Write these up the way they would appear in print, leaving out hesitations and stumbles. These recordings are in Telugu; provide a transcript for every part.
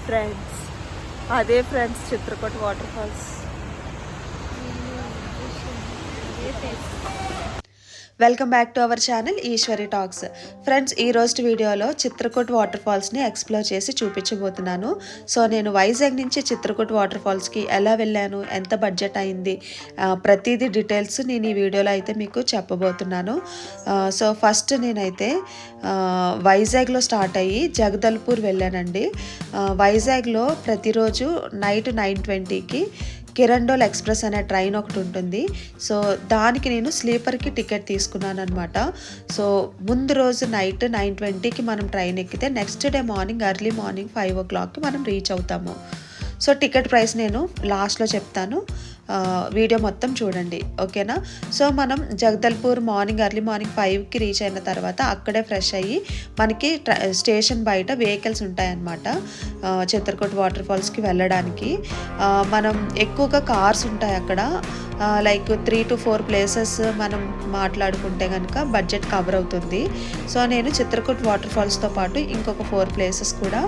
ఫ్రెండ్స్ అదే friends Chitrakoota water falls. Welcome back to our channel Eswari talks. Friends, ఈ రోజు వీడియోలో చిత్రకూట వాటర్ ఫాల్స్ని ఎక్స్ప్లోర్ చేసి చూపించబోతున్నాను. సో నేను వైజాగ్ నుంచి చిత్రకూట వాటర్ ఫాల్స్కి ఎలా వెళ్ళాను, ఎంత బడ్జెట్ అయింది, ప్రతిదీ డీటెయిల్స్ నేను ఈ వీడియోలో అయితే మీకు చెప్పబోతున్నాను. సో ఫస్ట్ నేనైతే వైజాగ్లో స్టార్ట్ అయ్యి జగదల్పూర్ వెళ్ళానండి. వైజాగ్లో ప్రతిరోజు నైట్ 9:20కి కిరండోల్ ఎక్స్ప్రెస్ అనే ట్రైన్ ఒకటి ఉంటుంది. సో దానికి నేను స్లీపర్కి టికెట్ తీసుకున్నాను అనమాట. సో ముందు రోజు నైట్ 9:20కి మనం ట్రైన్ ఎక్కితే next day morning early morning 5 o'clockకి మనం రీచ్ అవుతాము. సో టికెట్ ప్రైస్ నేను లాస్ట్లో చెప్తాను, వీడియో మొత్తం చూడండి, ఓకేనా. సో మనం జగదల్పూర్ ఎర్లీ మార్నింగ్ 5కి రీచ్ అయిన తర్వాత అక్కడే ఫ్రెష్ అయ్యి మనకి స్టేషన్ బయట వెహికల్స్ ఉంటాయన్నమాట చిత్రకూట వాటర్ ఫాల్స్కి వెళ్ళడానికి. మనం ఎక్కువగా కార్స్ ఉంటాయి అక్కడ, లైక్ 3 to 4 ప్లేసెస్ మనం మాట్లాడుకుంటే కనుక బడ్జెట్ కవర్ అవుతుంది. సో నేను చిత్రకూట వాటర్ ఫాల్స్తో పాటు ఇంకొక 4 ప్లేసెస్ కూడా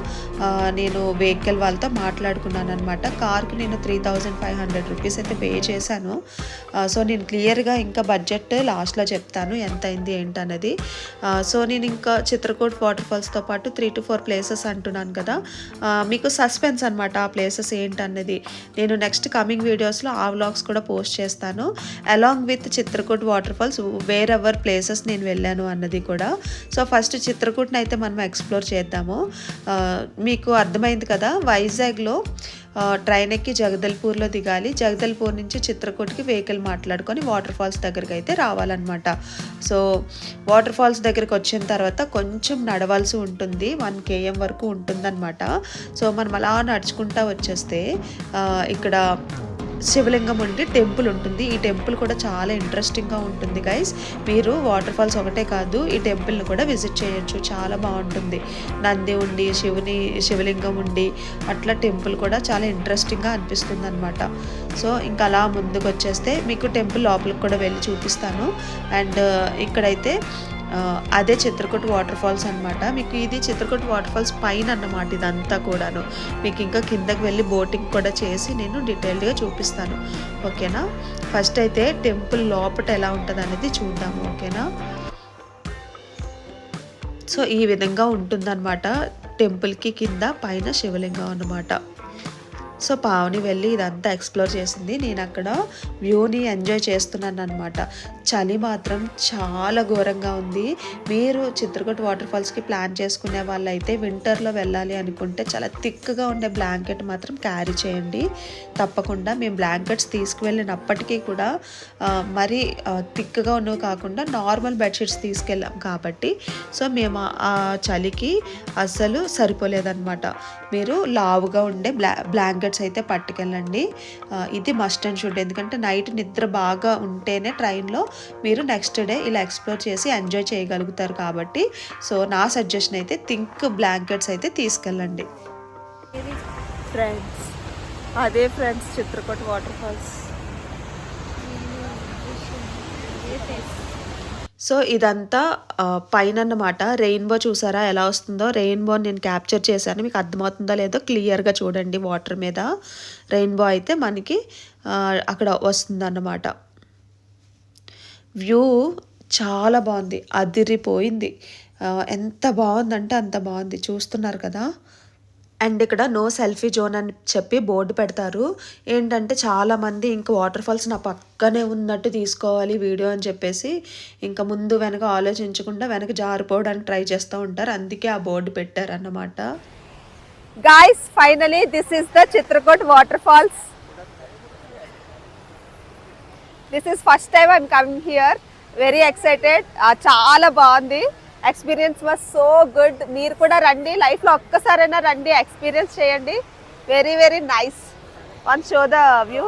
నేను వెహికల్ వాళ్ళతో మాట్లాడుకున్నాను అనమాట. కార్కి నేను 3,500 రూపీస్ అయితే పే చేశాను. సో నేను క్లియర్గా ఇంకా బడ్జెట్ లాస్ట్లో చెప్తాను ఎంత అయింది ఏంటన్నది. సో నేను ఇంకా చిత్రకూట వాటర్ ఫాల్స్తో పాటు 3 to 4 ప్లేసెస్ అంటున్నాను కదా, మీకు సస్పెన్స్ అనమాట ఆ ప్లేసెస్ ఏంటన్నది. నేను నెక్స్ట్ కమింగ్ వీడియోస్లో ఆ వ్లాగ్స్ కూడా పోస్ట్ చేస్తాను, along with Chitrakoota water falls wherever places నేను వెళ్ళాను అన్నది కూడా. సో ఫస్ట్ చిత్రకూటని అయితే మనం ఎక్స్ప్లోర్ చేద్దాము. మీకు అర్థమైంది కదా, వైజాగ్లో ట్రైన్ ఎక్కి జగదల్పూర్లో దిగాలి. జగదల్పూర్ నుంచి చిత్రకూటకి వెహికల్ మాట్లాడుకొని వాటర్ ఫాల్స్ దగ్గరికి అయితే రావాలన్నమాట. సో వాటర్ ఫాల్స్ దగ్గరికి వచ్చిన తర్వాత కొంచెం నడవాల్సి ఉంటుంది, 1 km వరకు ఉంటుందన్నమాట. సో మనం అలా నడుచుకుంటూ వచ్చేస్తే ఇక్కడ శివలింగం ఉండి టెంపుల్ ఉంటుంది. ఈ టెంపుల్ కూడా చాలా ఇంట్రెస్టింగ్గా ఉంటుంది గైస్. మీరు వాటర్ ఫాల్స్ ఒకటే కాదు ఈ టెంపుల్ని కూడా విజిట్ చేయొచ్చు, చాలా బాగుంటుంది. నంది ఉండి శివలింగం ఉండి అట్లా టెంపుల్ కూడా చాలా ఇంట్రెస్టింగ్గా అనిపిస్తుంది అనమాట. సో ఇంకా అలా ముందుకు వచ్చేస్తే మీకు టెంపుల్ లోపలికి కూడా వెళ్ళి చూపిస్తాను. అండ్ ఇక్కడైతే అదే చిత్రకూట వాటర్ ఫాల్స్ అనమాట. మీకు ఇది చిత్రకూట వాటర్ ఫాల్స్ పైన అన్నమాట ఇదంతా కూడాను. మీకు ఇంకా కిందకి వెళ్ళి బోటింగ్ కూడా చేసి నేను డీటెయిల్డ్గా చూపిస్తాను, ఓకేనా. ఫస్ట్ అయితే టెంపుల్ లోపల ఎలా ఉంటుంది అనేది చూద్దాము, ఓకేనా. సో ఈ విధంగా ఉంటుందన్నమాట టెంపుల్కి కింద పైన శివలింగం అన్నమాట. సో పావని వెళ్ళి ఇదంతా ఎక్స్ప్లోర్ చేసింది, నేను అక్కడ వ్యూని ఎంజాయ్ చేస్తున్నాను అనమాట. చలి మాత్రం చాలా ఘోరంగా ఉంది. మీరు చిత్రకూట వాటర్ ఫాల్స్కి ప్లాన్ చేసుకునే వాళ్ళైతే వింటర్లో వెళ్ళాలి అనుకుంటే చాలా థిక్గా ఉండే బ్లాంకెట్ మాత్రం క్యారీ చేయండి తప్పకుండా. మేము బ్లాంకెట్స్ తీసుకువెళ్ళినప్పటికీ కూడా మరీ థిక్గా ఉన్నవి కాకుండా నార్మల్ బెడ్షీట్స్ తీసుకెళ్ళాం కాబట్టి సో మేము ఆ చలికి అస్సలు సరిపోలేదన్నమాట. మీరు లావుగా ఉండే బ్లాంకెట్స్ అయితే పట్టుకెళ్ళండి, ఇది మస్ట్ అండ్ షుడ్. ఎందుకంటే నైట్ నిద్ర బాగా ఉంటేనే ట్రైన్లో మీరు నెక్స్ట్ డే ఇలా ఎక్స్ప్లోర్ చేసి ఎంజాయ్ చేయగలుగుతారు కాబట్టి సో నా సజెషన్ అయితే థింక్ బ్లాంకెట్స్ అయితే తీసుకెళ్ళండి. ఫ్రెండ్స్ అదే friends Chitrakoota water falls. So ఇదంతా పైన అన్నమాట. రెయిన్బో చూసారా ఎలా వస్తుందో, రెయిన్బో నేను క్యాప్చర్ చేశాను, మీకు అర్థమవుతుందో లేదో క్లియర్గా చూడండి. వాటర్ మీద రెయిన్బో అయితే మనకి అక్కడ వస్తుందన్నమాట. వ్యూ చాలా బాగుంది, అదిరిపోయింది. ఎంత బాగుందంటే అంత బాగుంది, చూస్తున్నారు కదా. అండ్ ఇక్కడ నో సెల్ఫీ జోన్ అని చెప్పి బోర్డు పెడతారు. ఏంటంటే చాలామంది ఇంకా వాటర్ ఫాల్స్ నా పక్కనే ఉన్నట్టు తీసుకోవాలి వీడియో అని చెప్పేసి ఇంకా ముందు వెనక ఆలోచించకుండా వెనక జారిపోవడానికి ట్రై చేస్తూ ఉంటారు, అందుకే ఆ బోర్డు పెట్టారన్నమాట. Guys finally this is the Chitrakoota water falls. This is first time I'm coming here, very excited. చాలా బాగుంది, ఎక్స్పీరియన్స్ వాజ్ సో గుడ్. మీరు కూడా రండి, లైఫ్లో ఒక్కసారైనా రండి, ఎక్స్పీరియన్స్ చేయండి. Very very nice. One show the view.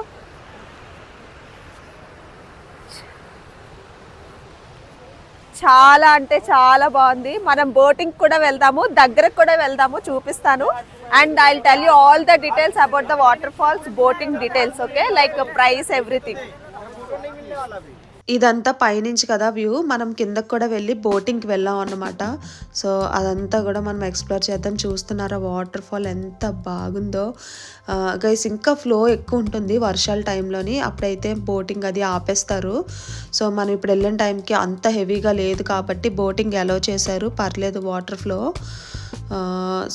చాలా అంటే చాలా బాగుంది. మనం బోటింగ్ కూడా వెళ్దాము, దగ్గరకు కూడా వెళ్దాము, చూపిస్తాను. And I will tell you all the details about the water falls, boating details, okay, like price, everything. ఇదంతా పైనుంచి కదా వ్యూ. మనం కిందకి కూడా వెళ్ళి బోటింగ్కి వెళ్ళాం అన్నమాట. సో అదంతా కూడా మనం ఎక్స్ప్లోర్ చేద్దాం. చూస్తున్నారా వాటర్ ఫాల్ ఎంత బాగుందో గైస్. ఇంకా ఫ్లో ఎక్కువ ఉంటుంది వర్షాల టైంలోని, అప్పుడైతే బోటింగ్ అది ఆపేస్తారు. సో మనం ఇప్పుడు వెళ్ళిన టైంకి అంత హెవీగా లేదు కాబట్టి బోటింగ్ అలౌ చేశారు, పర్లేదు వాటర్ ఫ్లో.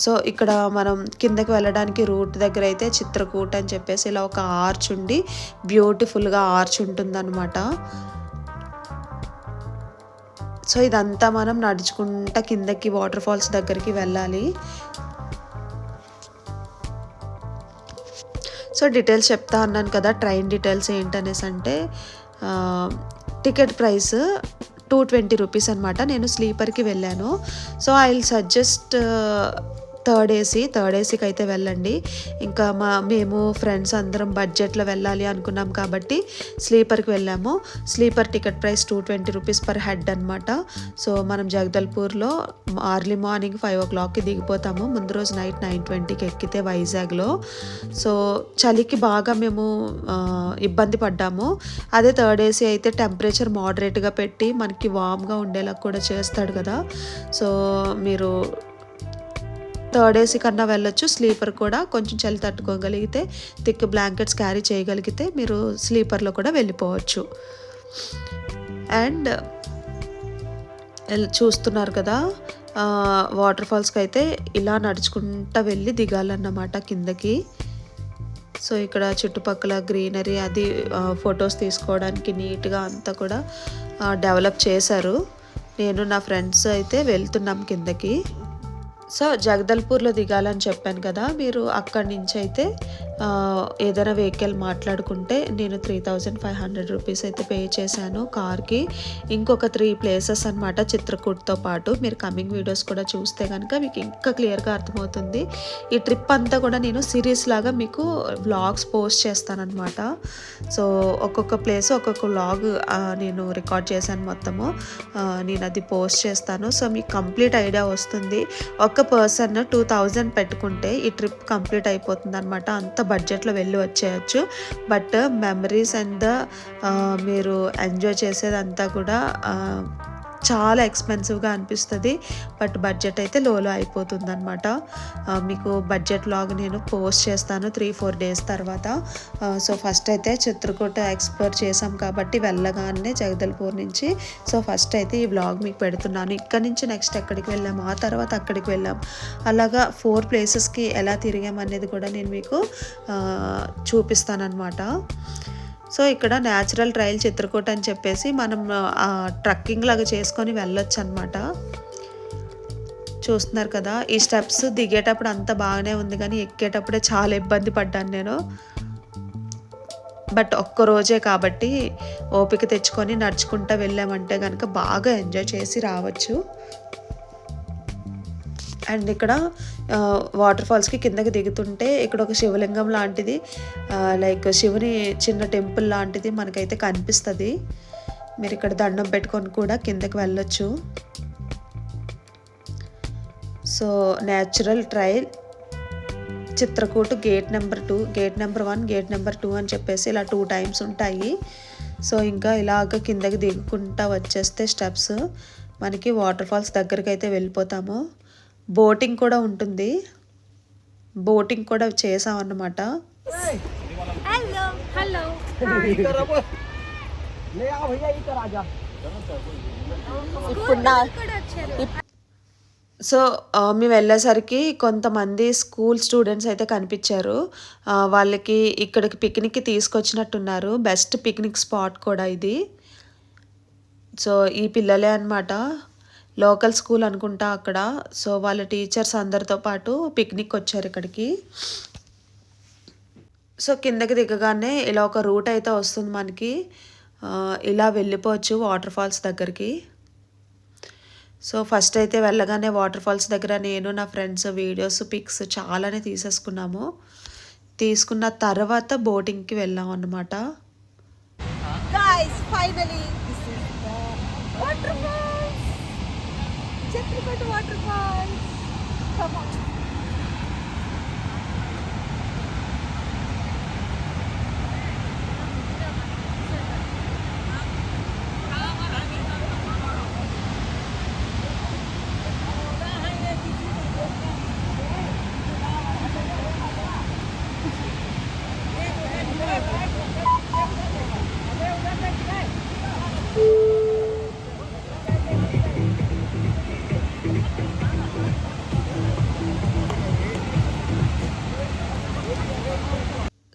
సో ఇక్కడ మనం కిందకి వెళ్ళడానికి రూట్ దగ్గర అయితే చిత్రకూట్ అని చెప్పేసి ఇలా ఒక ఆర్చ్ ఉండి బ్యూటిఫుల్గా ఆర్చ్ ఉంటుందన్నమాట. సో ఇదంతా మనం నడుచుకుంటా కిందకి వాటర్ ఫాల్స్ దగ్గరికి వెళ్ళాలి. సో డీటెయిల్స్ చెప్తా అన్నాను కదా, ట్రైన్ డీటెయిల్స్ ఏంటనేసి అంటే టికెట్ ప్రైస్ 220 రూపీస్ అనమాట. నేను స్లీపర్కి వెళ్ళాను. So I will suggest third ఏసీకి అయితే వెళ్ళండి. ఇంకా మేము ఫ్రెండ్స్ అందరం బడ్జెట్లో వెళ్ళాలి అనుకున్నాం కాబట్టి స్లీపర్కి వెళ్ళాము. Sleeper ticket price 220 rupees per head అనమాట. సో మనం జగదల్పూర్లో అర్లీ మార్నింగ్ 5 o'clockకి దిగిపోతాము. ముందు రోజు నైట్ 9:20కి ఎక్కితే వైజాగ్లో. సో చలికి బాగా మేము ఇబ్బంది పడ్డాము. అదే థర్డ్ ఏసీ అయితే టెంపరేచర్ మోడరేట్గా పెట్టి మనకి వామ్గా ఉండేలా కూడా చేస్తాడు కదా. సో మీరు థర్డ్ ఏసీ కన్నా వెళ్ళొచ్చు. స్లీపర్ కూడా కొంచెం చలి తట్టుకోగలిగితే, థిక్ బ్లాంకెట్స్ క్యారీ చేయగలిగితే మీరు స్లీపర్లో కూడా వెళ్ళిపోవచ్చు. అండ్ చూస్తున్నారు కదా వాటర్ ఫాల్స్కి అయితే ఇలా నడుచుకుంటూ వెళ్ళి దిగాలన్నమాట కిందకి. సో ఇక్కడ చుట్టుపక్కల గ్రీనరీ అది ఫొటోస్ తీసుకోవడానికి నీట్గా అంతా కూడా డెవలప్ చేశారు. నేను నా ఫ్రెండ్స్ అయితే వెళ్తున్నాం కిందకి. సో జగదల్పూర్లో దిగాలని చెప్పాను కదా, మీరు అక్కడి నుంచి అయితే ఏదైనా వెహికల్ మాట్లాడుకుంటే నేను 3,500 రూపీస్ అయితే పే చేశాను కార్కి. ఇంకొక 3 ప్లేసెస్ అనమాట చిత్రకూట్తో పాటు. మీరు కమింగ్ వీడియోస్ కూడా చూస్తే కనుక మీకు ఇంకా క్లియర్గా అర్థమవుతుంది. ఈ ట్రిప్ అంతా కూడా నేను సిరీస్ లాగా మీకు వ్లాగ్స్ పోస్ట్ చేస్తానన్నమాట. సో ఒక్కొక్క ప్లేస్ ఒక్కొక్క వ్లాగ్ నేను రికార్డ్ చేశాను మొత్తము. నేను అది పోస్ట్ చేస్తాను. సో మీకు కంప్లీట్ ఐడియా వస్తుంది. ఒక పర్సన్ 2,000 పెట్టుకుంటే ఈ ట్రిప్ కంప్లీట్ అయిపోతుంది అనమాట. అంత బడ్జెట్లో వెళ్ళి వచ్చేయచ్చు. బట్ మెమరీస్ అండ్ మీరు ఎంజాయ్ చేసేదంతా కూడా చాలా ఎక్స్పెన్సివ్గా అనిపిస్తుంది. బట్ బడ్జెట్ అయితే లోలో అయిపోతుంది అనమాట. మీకు బడ్జెట్ వ్లాగ్ నేను పోస్ట్ చేస్తాను 3-4 డేస్ తర్వాత. సో ఫస్ట్ అయితే చిత్రకూట ఎక్స్ప్లోర్ చేసాం కాబట్టి వెళ్ళగానే జగదల్పూర్ నుంచి సో ఫస్ట్ అయితే ఈ వ్లాగ్ మీకు పెడుతున్నాను. ఇక్కడ నుంచి నెక్స్ట్ ఎక్కడికి వెళ్ళాం, ఆ తర్వాత అక్కడికి వెళ్ళాం, అలాగా 4 ప్లేసెస్కి ఎలా తిరిగాం అనేది కూడా నేను మీకు చూపిస్తానన్నమాట. సో ఇక్కడ న్యాచురల్ ట్రైల్ చిత్రకూట అని చెప్పేసి మనం ట్రక్కింగ్ లాగా చేసుకొని వెళ్ళొచ్చు అనమాట. చూస్తున్నారు కదా ఈ స్టెప్స్. దిగేటప్పుడు అంత బాగానే ఉంది కానీ ఎక్కేటప్పుడే చాలా ఇబ్బంది పడ్డాను నేను. బట్ ఒక్కరోజే కాబట్టి ఓపిక తెచ్చుకొని నడుచుకుంటూ వెళ్ళామంటే కనుక బాగా ఎంజాయ్ చేసి రావచ్చు. అండ్ ఇక్కడ వాటర్ ఫాల్స్కి కిందకి దిగుతుంటే ఇక్కడ ఒక శివలింగం లాంటిది, లైక్ శివుని చిన్న టెంపుల్ లాంటిది మనకైతే కనిపిస్తుంది. మీరు ఇక్కడ దండం పెట్టుకొని కూడా కిందకి వెళ్ళొచ్చు. So natural trail Chitrakoot gate number 2, gate number 1, gate number 2 అని చెప్పేసి ఇలా 2 times ఉంటాయి. సో ఇంకా ఇలాగ కిందకి దిగుకుంటా వచ్చేస్తే స్టెప్స్ మనకి వాటర్ ఫాల్స్ దగ్గరికి అయితే వెళ్ళిపోతాము. బోటింగ్ కూడా ఉంటుంది. బోటింగ్ కూడా చేసామన్నమాట. సో మేము వెళ్ళేసరికి కొంతమంది స్కూల్ స్టూడెంట్స్ అయితే కనిపించారు. వాళ్ళకి ఇక్కడికి పిక్నిక్కి తీసుకొచ్చినట్టున్నారు. బెస్ట్ పిక్నిక్ స్పాట్ కూడా ఇది. సో ఈ పిల్లలే అన్నమాట, లోకల్ స్కూల్ అనుకుంటా అక్కడ. సో వాళ్ళ టీచర్స్ అందరితో పాటు పిక్నిక్ వచ్చారు ఇక్కడికి. సో కిందకి దిగగానే ఇలా ఒక రూట్ అయితే వస్తుంది మనకి. ఇలా వెళ్ళిపోవచ్చు వాటర్ ఫాల్స్ దగ్గరికి. సో ఫస్ట్ అయితే వెళ్ళగానే వాటర్ ఫాల్స్ దగ్గర నేను నా ఫ్రెండ్స్ వీడియోస్ పిక్స్ చాలానే తీసేసుకున్నాము. తీసుకున్న తర్వాత బోటింగ్కి వెళ్ళాం అన్నమాట. Finally Chitrakoot waterfalls. Come on.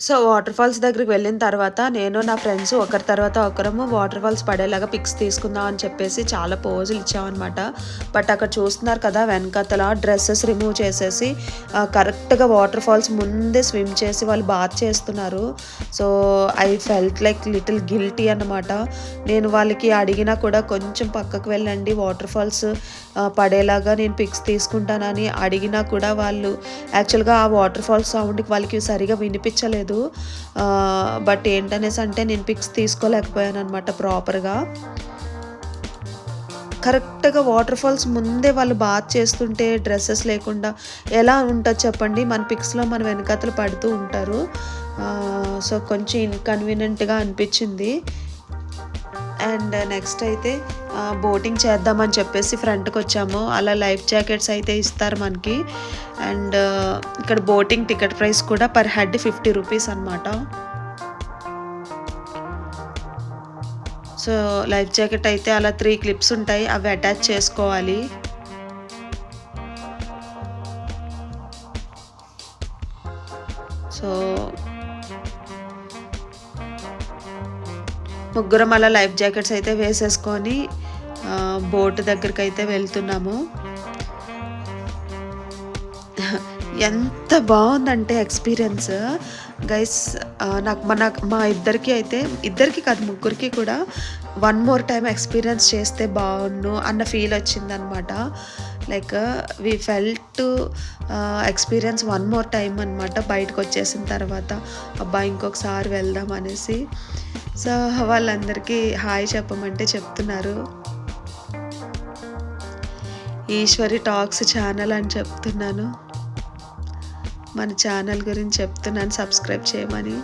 So water falls దగ్గరికి వెళ్ళిన తర్వాత నేను నా ఫ్రెండ్స్ ఒకరి తర్వాత ఒకరము వాటర్ ఫాల్స్ పడేలాగా పిక్స్ తీసుకుందాం అని చెప్పేసి చాలా పోజులు ఇచ్చామన్నమాట. బట్ అక్కడ చూస్తున్నారు కదా వెనకతల డ్రెస్సెస్ రిమూవ్ చేసేసి కరెక్ట్గా వాటర్ ఫాల్స్ ముందే స్విమ్ చేసి వాళ్ళు బాత్ చేస్తున్నారు. So I felt like little guilty అన్నమాట. నేను వాళ్ళకి అడిగినా కూడా కొంచెం పక్కకు వెళ్ళండి వాటర్ ఫాల్స్ పడేలాగా నేను పిక్స్ తీసుకుంటానని అడిగినా కూడా వాళ్ళు యాక్చువల్గా ఆ వాటర్ ఫాల్స్ సౌండ్కి వాళ్ళకి సరిగా వినిపించలేదు. బట్ ఏంటనేసి అంటే నేను పిక్స్ తీసుకోలేకపోయాను అనమాట ప్రాపర్గా. కరెక్ట్గా వాటర్ ఫాల్స్ ముందే వాళ్ళు బాత్ చేస్తుంటే డ్రెస్సెస్ లేకుండా ఎలా ఉంటుంది చెప్పండి. మన పిక్స్లో మన వెనకతలు పడుతూ ఉంటారు. సో కొంచెం ఇన్కన్వీనియంట్గా అనిపించింది. అండ్ నెక్స్ట్ అయితే బోటింగ్ చేద్దామని చెప్పేసి ఫ్రంట్కి వచ్చాము. అలా లైఫ్ జాకెట్స్ అయితే ఇస్తారు మనకి. అండ్ ఇక్కడ బోటింగ్ టికెట్ ప్రైస్ కూడా పర్ హెడ్ 50 రూపీస్ అనమాట. సో లైఫ్ జాకెట్ అయితే అలా 3 క్లిప్స్ ఉంటాయి, అవి అటాచ్ చేసుకోవాలి. సో ముగ్గురం అలా లైఫ్ జాకెట్స్ అయితే వేసేసుకొని బోట్ దగ్గరికి అయితే వెళ్తున్నాము. ఎంత బాగుందంటే ఎక్స్పీరియన్స్ గైస్. మా ఇద్దరికి కాదు ముగ్గురికి కూడా 1 more time ఎక్స్పీరియన్స్ చేస్తే బాగుండు అన్న ఫీల్ వచ్చిందనమాట. Like we felt experience 1 more time అనమాట. బయటకు వచ్చేసిన తర్వాత అబ్బా ఇంకొకసారి వెళ్దాం అనేసి. సో వాళ్ళందరికీ హాయ్ చెప్పమంటే చెప్తున్నారు. ఈశ్వరి టాక్స్ ఛానల్ అని చెప్తున్నాను, మన ఛానల్ గురించి చెప్తున్నాను, సబ్స్క్రైబ్ చేయమని.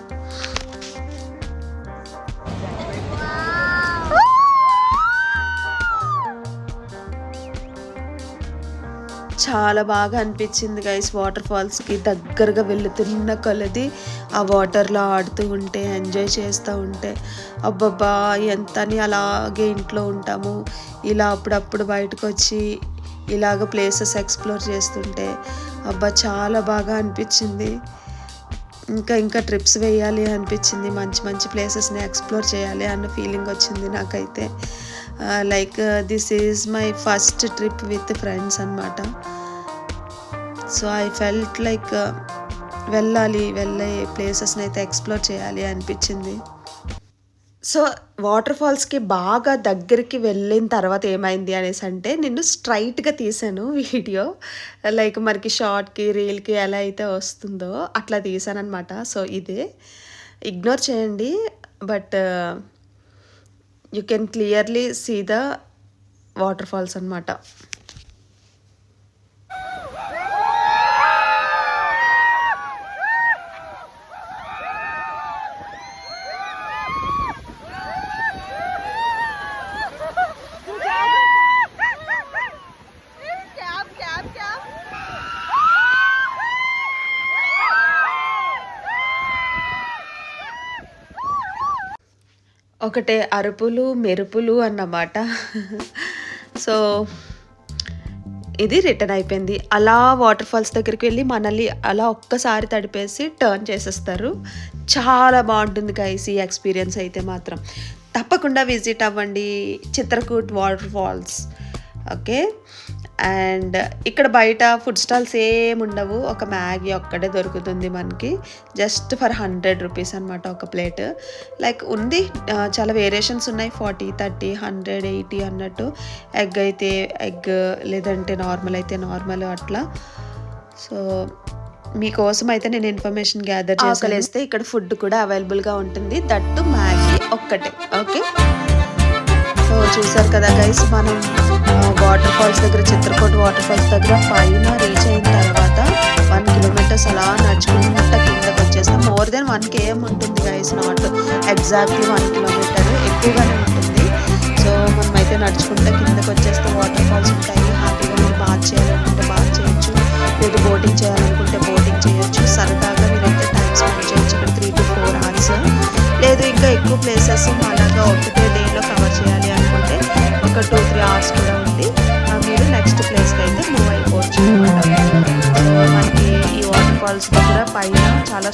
చాలా బాగా అనిపించింది గైస్. వాటర్ ఫాల్స్కి దగ్గరగా వెళుతున్న కొలది ఆ వాటర్లో ఆడుతూ ఉంటే ఎంజాయ్ చేస్తూ ఉంటే అబ్బబ్బా ఎంతని అలాగే ఇంట్లో ఉంటాము. ఇలా అప్పుడప్పుడు బయటకు వచ్చి ఇలాగ ప్లేసెస్ ఎక్స్ప్లోర్ చేస్తుంటే అబ్బా చాలా బాగా అనిపించింది. ఇంకా ట్రిప్స్ వేయాలి అనిపించింది. మంచి మంచి ప్లేసెస్ని ఎక్స్ప్లోర్ చేయాలి అన్న ఫీలింగ్ వచ్చింది నాకైతే. Like this is my first trip with friends అనమాట. సో ఐ ఫెల్ట్ లైక్ వెళ్ళే ప్లేసెస్ని అయితే ఎక్స్ప్లోర్ చేయాలి అనిపించింది. సో వాటర్ ఫాల్స్కి బాగా దగ్గరికి వెళ్ళిన తర్వాత ఏమైంది అనేసి అంటే నేను స్ట్రైట్గా తీసాను వీడియో. లైక్ మనకి షార్ట్కి రీల్కి ఎలా అయితే వస్తుందో అట్లా తీసాను అనమాట. సో ఇదే ఇగ్నోర్ చేయండి, but you can clearly see the water falls అనమాట. ఒకటే అరుపులు మెరుపులు అన్నమాట. సో ఇది రిటర్న్ అయిపోయింది. అలా వాటర్ ఫాల్స్ దగ్గరికి వెళ్ళి మనల్ని అలా ఒక్కసారి తడిపేసి టర్న్ చేసేస్తారు. చాలా బాగుంటుంది గైస్. ఈ ఎక్స్పీరియన్స్ అయితే మాత్రం తప్పకుండా విజిట్ అవ్వండి Chitrakoot water falls. Okay. And ఇక్కడ బయట ఫుడ్ స్టాల్స్ ఏమి ఉండవు. ఒక మ్యాగీ ఒక్కటే దొరుకుతుంది మనకి, జస్ట్ ఫర్ 100 రూపీస్ అనమాట ఒక ప్లేట్. లైక్ ఉంది, చాలా వేరియేషన్స్ ఉన్నాయి, 40, 30, 100, 80 అన్నట్టు. ఎగ్ అయితే ఎగ్, లేదంటే నార్మల్ అయితే నార్మల్ అట్లా. సో మీకోసం అయితే నేను ఇన్ఫర్మేషన్ గ్యాదర్ చేసి ఇక్కడ ఫుడ్ కూడా అవైలబుల్గా ఉంటుంది, దట్టు మ్యాగీ ఒక్కటే. ఓకే. సో చూసారు కదా గైస్, మనం వాటర్ ఫాల్స్ దగ్గర చిత్రకూట్ వాటర్ ఫాల్స్ దగ్గర పైన రీచ్ అయిన తర్వాత 1 kilometers అలా నడుచుకుంటా కిందకి వచ్చేస్తాం. మోర్ దెన్ 1 km ఉంటుంది గైస్, నాట్ ఎగ్జాక్ట్లీ 1 kilometer, ఎక్కువగానే ఉంటుంది. సో మనమైతే నడుచుకుంటా కిందకి వచ్చేస్తే వాటర్ ఫాల్స్ ఉంటాయి. హ్యాపీగా మీరు బాత్ చేయాలనుకుంటే బాత్ చేయొచ్చు, లేదు బోటింగ్ చేయాలనుకుంటే బోటింగ్ చేయొచ్చు. సరదాగా మీరైతే టైం స్పెండ్ చేయొచ్చు ఇక్కడ 3 to 4 hours. లేదు ఇంకా ఎక్కువ ప్లేసెస్ అలాగా ఒకటే డేలో కవర్ చేయాలి అనుకుంటే ఒక 2-3 hours కూడా ఉంది. మీరు నెక్స్ట్ ప్లేస్కి అయితే మూవ్ అయిపోవచ్చు. మనకి ఈ వాటర్ ఫాల్స్ దగ్గర పైన చాలా